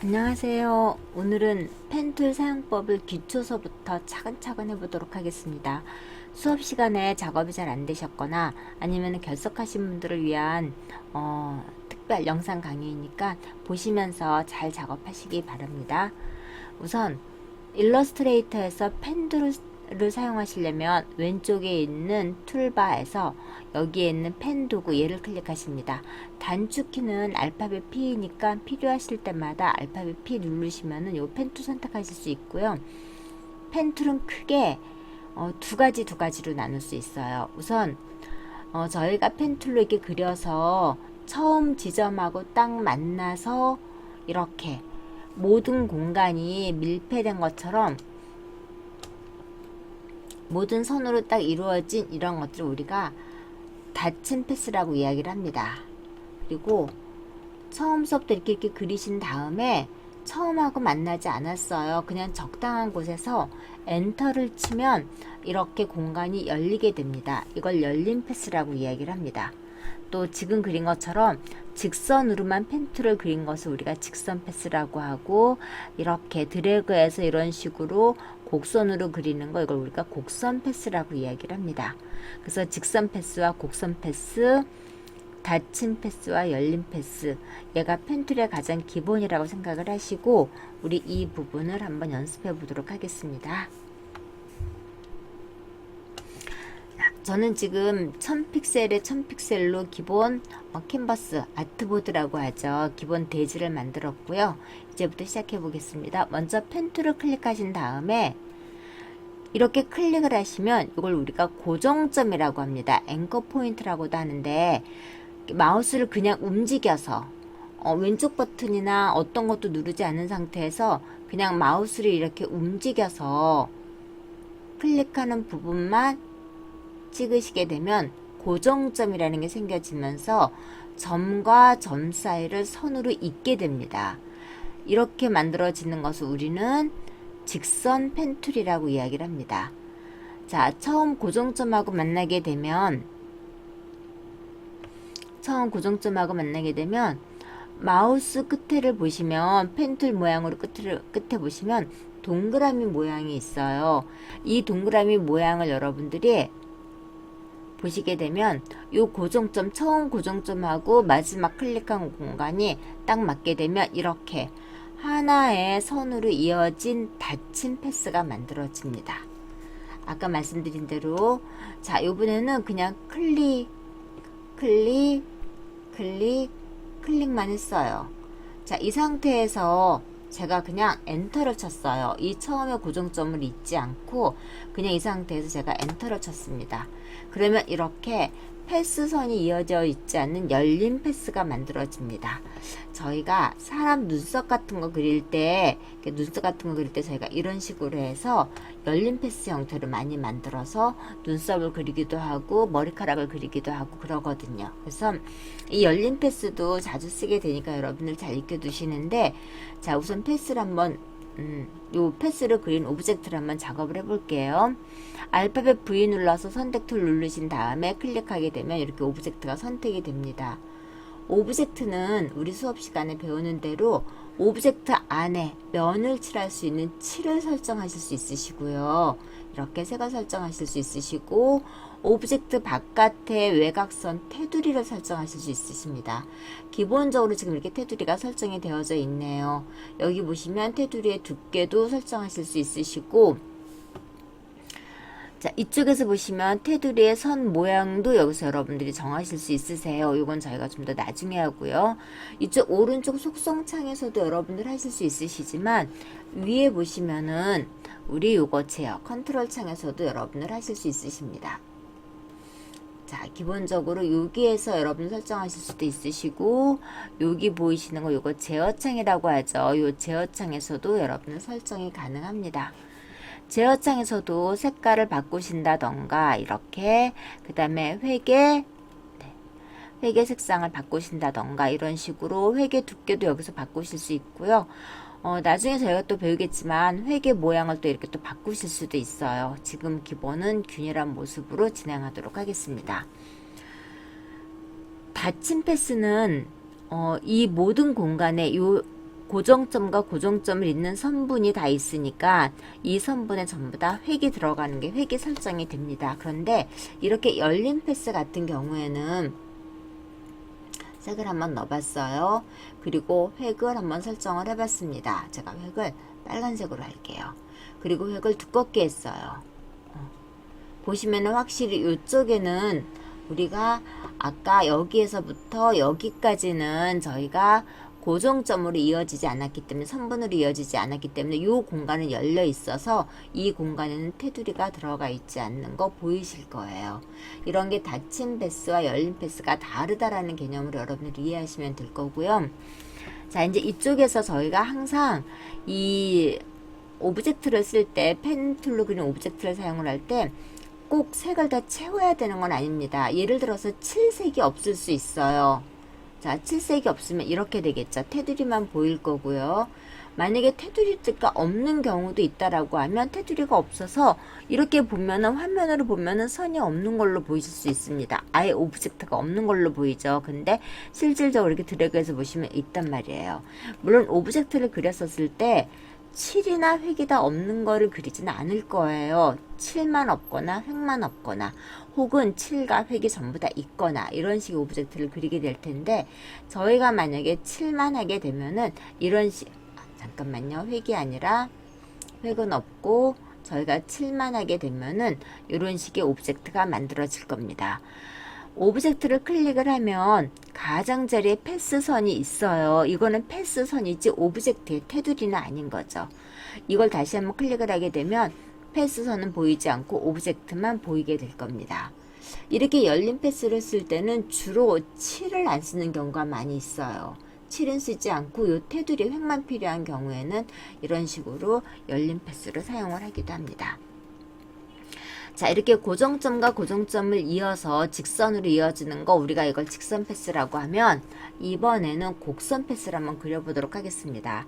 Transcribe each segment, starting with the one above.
안녕하세요. 오늘은 펜툴 사용법을 기초서부터 차근차근 해보도록 하겠습니다. 수업 시간에 작업이 잘 안 되셨거나 아니면 결석하신 분들을 위한 특별 영상 강의이니까 보시면서 잘 작업하시기 바랍니다. 우선 일러스트레이터에서 펜툴을 사용하시려면 왼쪽에 있는 툴바에서 여기에 있는 펜 도구 얘를 클릭하십니다. 단축키는 알파벳 P니까 필요하실 때마다 알파벳 P 누르시면은 요 펜툴 선택하실 수 있고요. 펜툴은 크게 두 가지로 나눌 수 있어요. 우선 저희가 펜툴로 이렇게 그려서 처음 지점하고 딱 만나서 이렇게 모든 공간이 밀폐된 것처럼 모든 선으로 딱 이루어진 이런 것들을 우리가 닫힌 패스라고 이야기를 합니다. 그리고 처음부터 이렇게 그리신 다음에 처음하고 만나지 않았어요. 그냥 적당한 곳에서 엔터를 치면 이렇게 공간이 열리게 됩니다. 이걸 열린 패스라고 이야기를 합니다. 또 지금 그린 것처럼 직선으로만 펜툴을 그린 것을 우리가 직선 패스라고 하고, 이렇게 드래그해서 이런 식으로 곡선으로 그리는 거, 이걸 우리가 곡선 패스라고 이야기를 합니다. 그래서 직선 패스와 곡선 패스, 닫힌 패스와 열린 패스, 얘가 펜툴의 가장 기본이라고 생각을 하시고 우리 이 부분을 한번 연습해 보도록 하겠습니다. 저는 지금 1000픽셀에 1000픽셀로 기본 캔버스 아트보드라고 하죠. 기본 대지를 만들었고요. 이제부터 시작해 보겠습니다. 먼저 펜툴을 클릭하신 다음에 이렇게 클릭을 하시면 이걸 우리가 고정점이라고 합니다. 앵커 포인트라고도 하는데, 마우스를 그냥 움직여서 왼쪽 버튼이나 어떤 것도 누르지 않은 상태에서 그냥 마우스를 이렇게 움직여서 클릭하는 부분만 찍으시게 되면 고정점이라는 게 생겨지면서 점과 점 사이를 선으로 잇게 됩니다. 이렇게 만들어지는 것을 우리는 직선 펜툴이라고 이야기를 합니다. 자, 처음 고정점하고 만나게 되면 마우스 끝에를 보시면 펜툴 모양으로 끝에 보시면 동그라미 모양이 있어요. 이 동그라미 모양을 여러분들이 보시게 되면 요 고정점, 처음 고정점하고 마지막 클릭한 공간이 딱 맞게 되면 이렇게 하나의 선으로 이어진 닫힌 패스가 만들어집니다. 아까 말씀드린 대로, 자, 이번에는 그냥 클릭만 했어요. 자, 이 상태에서 제가 그냥 엔터를 쳤어요. 이 처음에 고정점을 잊지 않고 그냥 이 상태에서 제가 엔터를 쳤습니다. 그러면 이렇게 패스선이 이어져 있지 않는 열린 패스가 만들어집니다. 저희가 사람 눈썹 같은 거 그릴 때 저희가 이런 식으로 해서 열린 패스 형태를 많이 만들어서 눈썹을 그리기도 하고 머리카락을 그리기도 하고 그러거든요. 그래서 이 열린 패스도 자주 쓰게 되니까 여러분들 잘 익혀두시는데, 자, 우선 패스를 한번 요 패스를 그린 오브젝트를 한번 작업을 해볼게요. 알파벳 V 눌러서 선택 툴 누르신 다음에 클릭하게 되면 이렇게 오브젝트가 선택이 됩니다. 오브젝트는 우리 수업 시간에 배우는 대로 오브젝트 안에 면을 칠할 수 있는 칠을 설정하실 수 있으시고요. 이렇게 색을 설정하실 수 있으시고, 오브젝트 바깥에 외곽선 테두리를 설정하실 수 있으십니다. 기본적으로 지금 이렇게 테두리가 설정이 되어져 있네요. 여기 보시면 테두리의 두께도 설정하실 수 있으시고, 자, 이쪽에서 보시면 테두리의 선 모양도 여기서 여러분들이 정하실 수 있으세요. 이건 저희가 좀 더 나중에 하고요. 이쪽 오른쪽 속성창에서도 여러분들 하실 수 있으시지만, 위에 보시면은 우리 요거 제어 컨트롤 창에서도 여러분들 하실 수 있으십니다. 자, 기본적으로 여기에서 여러분 설정하실 수도 있으시고, 여기 보이시는 거 요거 제어창이라고 하죠. 요 제어창에서도 여러분들 설정이 가능합니다. 제어창에서도 색깔을 바꾸신다던가 이렇게, 그 다음에 회계 색상을 바꾸신다던가 이런 식으로 회계 두께도 여기서 바꾸실 수 있고요. 나중에 저희가 또 배우겠지만 회계 모양을 또 이렇게 또 바꾸실 수도 있어요. 지금 기본은 균일한 모습으로 진행하도록 하겠습니다. 닫힌 패스는 이 모든 공간에 요 고정점과 고정점을 잇는 선분이 다 있으니까 이 선분에 전부 다 획이 들어가는 게 획이 설정이 됩니다. 그런데 이렇게 열린 패스 같은 경우에는 색을 한번 넣어봤어요. 그리고 획을 한번 설정을 해봤습니다. 제가 획을 빨간색으로 할게요. 그리고 획을 두껍게 했어요. 보시면은 확실히 이쪽에는 우리가 아까 여기에서부터 여기까지는 저희가 고정점으로 이어지지 않았기 때문에, 선분으로 이어지지 않았기 때문에 이 공간은 열려 있어서 이 공간에는 테두리가 들어가 있지 않는 거 보이실 거예요. 이런 게 닫힌 패스와 열린 패스가 다르다라는 개념으로 여러분들이 이해하시면 될 거고요. 자, 이제 이쪽에서 저희가 항상 이 오브젝트를 쓸 때, 펜 툴로 그린 오브젝트를 사용을 할 때 꼭 색을 다 채워야 되는 건 아닙니다. 예를 들어서 칠색이 없을 수 있어요. 자, 칠색이 없으면 이렇게 되겠죠. 테두리만 보일 거고요. 만약에 테두리가 없는 경우도 있다라고 하면 테두리가 없어서 이렇게 보면은, 화면으로 보면은 선이 없는 걸로 보이실 수 있습니다. 아예 오브젝트가 없는 걸로 보이죠. 근데 실질적으로 이렇게 드래그해서 보시면 있단 말이에요. 물론 오브젝트를 그렸었을 때 칠이나 획이 다 없는 거를 그리지는 않을 거예요. 칠만 없거나 획만 없거나, 혹은 칠과 획이 전부 다 있거나, 이런 식의 오브젝트를 그리게 될 텐데, 저희가 만약에 칠만 하게 되면은 이런 잠깐만요. 획이 아니라, 획은 없고 저희가 칠만 하게 되면은 이런 식의 오브젝트가 만들어질 겁니다. 오브젝트를 클릭을 하면 가장자리에 패스선이 있어요. 이거는 패스선이지 오브젝트의 테두리는 아닌 거죠. 이걸 다시 한번 클릭을 하게 되면 패스선은 보이지 않고 오브젝트만 보이게 될 겁니다. 이렇게 열린 패스를 쓸 때는 주로 칠을 안 쓰는 경우가 많이 있어요. 칠은 쓰지 않고 요 테두리 획만 필요한 경우에는 이런 식으로 열린 패스를 사용을 하기도 합니다. 자, 이렇게 고정점과 고정점을 이어서 직선으로 이어지는 거, 우리가 이걸 직선 패스라고 하면, 이번에는 곡선 패스를 한번 그려보도록 하겠습니다.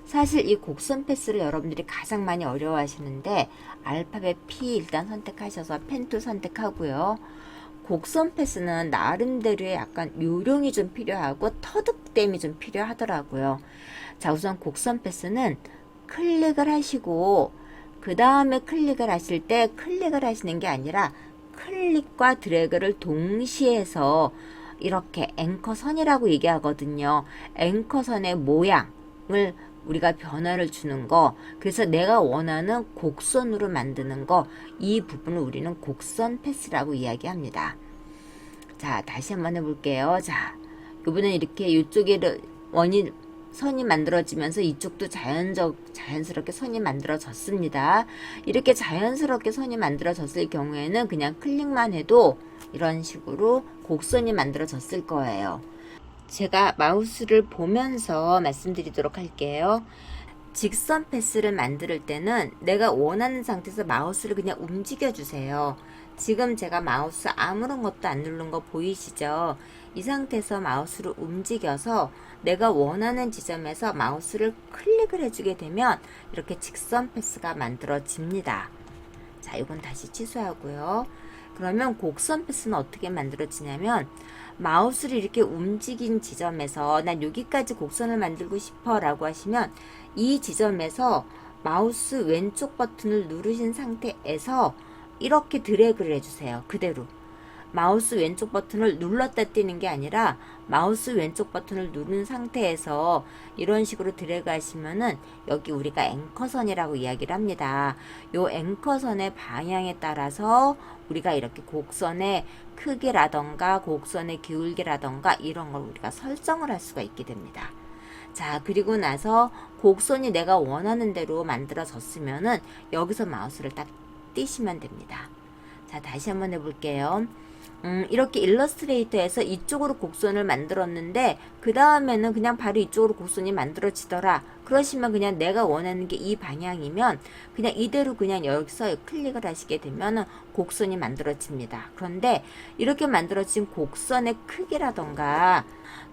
사실 이 곡선 패스를 여러분들이 가장 많이 어려워하시는데, 알파벳 P 일단 선택하셔서 펜툴 선택하고요. 곡선 패스는 나름대로의 약간 요령이 좀 필요하고 터득됨이 좀 필요하더라고요. 자, 우선 곡선 패스는 클릭을 하시고, 그 다음에 클릭을 하실 때 클릭을 하시는 게 아니라 클릭과 드래그를 동시에 해서 이렇게 앵커선이라고 얘기하거든요. 앵커선의 모양을 우리가 변화를 주는 거, 그래서 내가 원하는 곡선으로 만드는 거, 이 부분을 우리는 곡선 패스라고 이야기합니다. 자, 다시 한번 해볼게요. 자, 이번엔 이렇게 이쪽에 선이 만들어지면서 이쪽도 자연스럽게 선이 만들어졌습니다. 이렇게 자연스럽게 선이 만들어졌을 경우에는 그냥 클릭만 해도 이런 식으로 곡선이 만들어졌을 거예요. 제가 마우스를 보면서 말씀드리도록 할게요. 직선 패스를 만들 때는 내가 원하는 상태에서 마우스를 그냥 움직여 주세요. 지금 제가 마우스 아무런 것도 안 누른 거 보이시죠? 이 상태에서 마우스를 움직여서 내가 원하는 지점에서 마우스를 클릭을 해주게 되면 이렇게 직선 패스가 만들어집니다. 자, 이건 다시 취소하고요. 그러면 곡선 패스는 어떻게 만들어지냐면, 마우스를 이렇게 움직인 지점에서 난 여기까지 곡선을 만들고 싶어 라고 하시면, 이 지점에서 마우스 왼쪽 버튼을 누르신 상태에서 이렇게 드래그를 해주세요. 그대로 마우스 왼쪽 버튼을 눌렀다 띄는 게 아니라 마우스 왼쪽 버튼을 누른 상태에서 이런 식으로 드래그 하시면은 여기 우리가 앵커선이라고 이야기를 합니다. 요 앵커선의 방향에 따라서 우리가 이렇게 곡선의 크기라던가 곡선의 기울기라던가 이런 걸 우리가 설정을 할 수가 있게 됩니다. 자, 그리고 나서 곡선이 내가 원하는 대로 만들어졌으면은 여기서 마우스를 딱 띄시면 됩니다. 자, 다시 한번 해볼게요. 이렇게 일러스트레이터에서 이쪽으로 곡선을 만들었는데 그 다음에는 그냥 바로 이쪽으로 곡선이 만들어지더라. 그러시면 그냥 내가 원하는 게 이 방향이면 그냥 이대로 그냥 여기서 클릭을 하시게 되면 곡선이 만들어집니다. 그런데 이렇게 만들어진 곡선의 크기라던가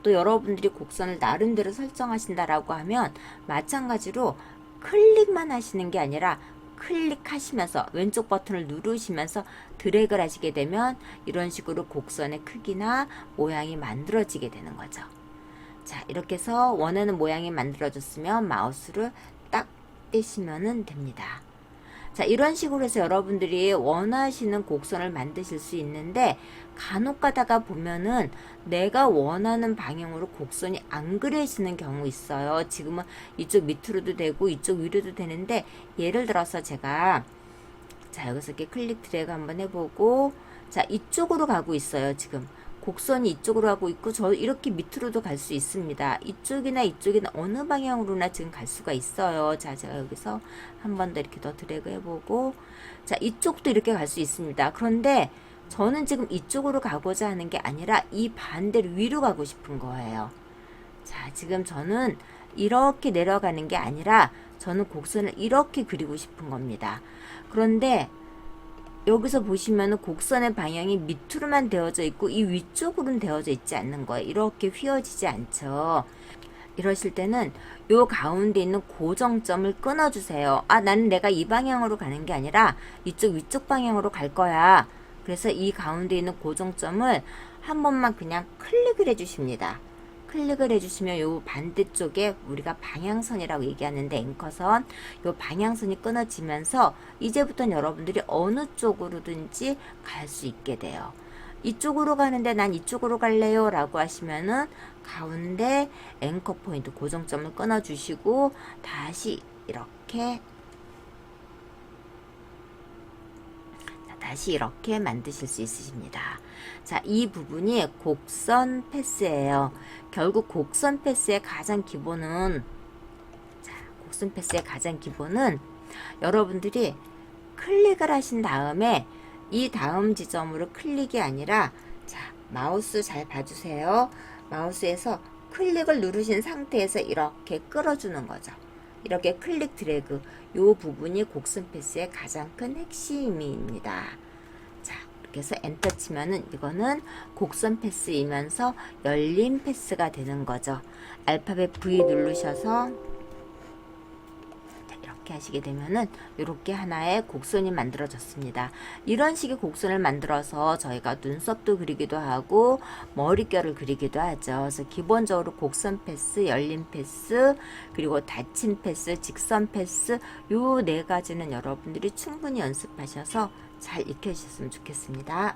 또 여러분들이 곡선을 나름대로 설정하신다라고 하면 마찬가지로 클릭만 하시는 게 아니라 클릭하시면서 왼쪽 버튼을 누르시면서 드래그를 하시게 되면 이런 식으로 곡선의 크기나 모양이 만들어지게 되는 거죠. 자, 이렇게 해서 원하는 모양이 만들어졌으면 마우스를 딱 떼시면 됩니다. 자, 이런 식으로 해서 여러분들이 원하시는 곡선을 만드실 수 있는데, 간혹 가다가 보면은 내가 원하는 방향으로 곡선이 안 그려지는 경우 있어요. 지금은 이쪽 밑으로도 되고 이쪽 위로도 되는데, 예를 들어서 제가 자, 여기서 이렇게 클릭 드래그 한번 해보고, 자, 이쪽으로 가고 있어요. 지금 곡선이 이쪽으로 가고 있고, 저 이렇게 밑으로도 갈 수 있습니다. 이쪽이나 이쪽이나 어느 방향으로나 지금 갈 수가 있어요. 자, 제가 여기서 한 번 더 이렇게 더 드래그 해보고, 자, 이쪽도 이렇게 갈 수 있습니다. 그런데 저는 지금 이쪽으로 가고자 하는 게 아니라 이 반대로 위로 가고 싶은 거예요. 자, 지금 저는 이렇게 내려가는 게 아니라 저는 곡선을 이렇게 그리고 싶은 겁니다. 그런데 여기서 보시면은 곡선의 방향이 밑으로만 되어져 있고 이 위쪽으로는 되어져 있지 않는 거예요. 이렇게 휘어지지 않죠. 이러실 때는 요 가운데 있는 고정점을 끊어주세요. 아, 나는 내가 이 방향으로 가는 게 아니라 이쪽 위쪽 방향으로 갈 거야. 그래서 이 가운데 있는 고정점을 한 번만 그냥 클릭을 해주십니다. 클릭을 해주시면 요 반대쪽에 우리가 방향선이라고 얘기하는데, 앵커선, 요 방향선이 끊어지면서 이제부터는 여러분들이 어느 쪽으로든지 갈 수 있게 돼요. 이쪽으로 가는데 난 이쪽으로 갈래요 라고 하시면은 가운데 앵커 포인트 고정점을 끊어 주시고 다시 이렇게 만드실 수 있으십니다. 자, 이 부분이 곡선 패스예요. 결국 곡선 패스의 가장 기본은, 여러분들이 클릭을 하신 다음에 이 다음 지점으로 클릭이 아니라, 자, 마우스 잘 봐주세요. 마우스에서 클릭을 누르신 상태에서 이렇게 끌어주는 거죠. 이렇게 클릭 드래그, 요 부분이 곡선 패스의 가장 큰 핵심입니다. 자, 이렇게 해서 엔터 치면은 이거는 곡선 패스이면서 열린 패스가 되는 거죠. 알파벳 V 누르셔서 이렇게 하시게 되면은 이렇게 하나의 곡선이 만들어졌습니다. 이런 식의 곡선을 만들어서 저희가 눈썹도 그리기도 하고 머릿결을 그리기도 하죠. 그래서 기본적으로 곡선 패스, 열린 패스, 그리고 닫힌 패스, 직선 패스, 요 네 가지는 여러분들이 충분히 연습하셔서 잘 익혀주셨으면 좋겠습니다.